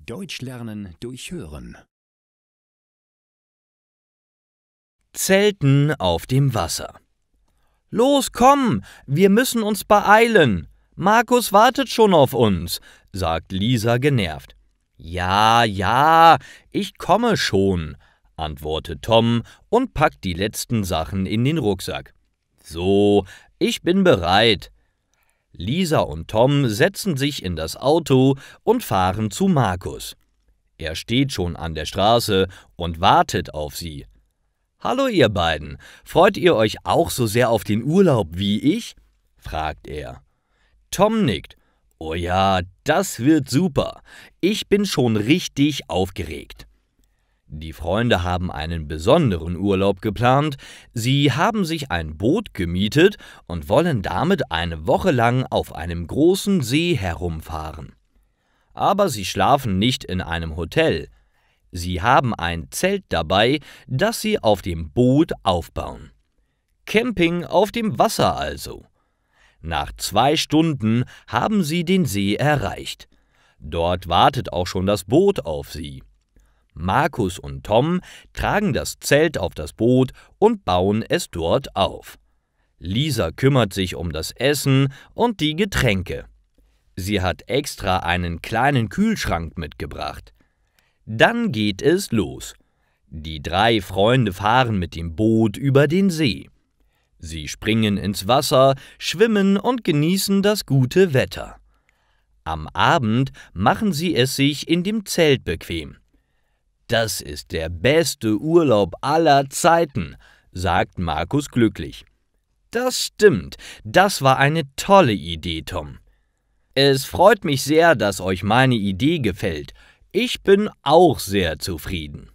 Deutsch lernen durch Hören. Zelten auf dem Wasser. »Los, komm, wir müssen uns beeilen. Markus wartet schon auf uns«, sagt Lisa genervt. »Ja, ja, ich komme schon«, antwortet Tom und packt die letzten Sachen in den Rucksack. »So, ich bin bereit.« Lisa und Tom setzen sich in das Auto und fahren zu Markus. Er steht schon an der Straße und wartet auf sie. »Hallo ihr beiden, freut ihr euch auch so sehr auf den Urlaub wie ich?«, fragt er. Tom nickt. »Oh ja, das wird super. Ich bin schon richtig aufgeregt.« Die Freunde haben einen besonderen Urlaub geplant. Sie haben sich ein Boot gemietet und wollen damit eine Woche lang auf einem großen See herumfahren. Aber sie schlafen nicht in einem Hotel. Sie haben ein Zelt dabei, das sie auf dem Boot aufbauen. Camping auf dem Wasser also. Nach 2 Stunden haben sie den See erreicht. Dort wartet auch schon das Boot auf sie. Markus und Tom tragen das Zelt auf das Boot und bauen es dort auf. Lisa kümmert sich um das Essen und die Getränke. Sie hat extra einen kleinen Kühlschrank mitgebracht. Dann geht es los. Die 3 Freunde fahren mit dem Boot über den See. Sie springen ins Wasser, schwimmen und genießen das gute Wetter. Am Abend machen sie es sich in dem Zelt bequem. »Das ist der beste Urlaub aller Zeiten«, sagt Markus glücklich. »Das stimmt, das war eine tolle Idee, Tom. Es freut mich sehr, dass euch meine Idee gefällt. Ich bin auch sehr zufrieden.«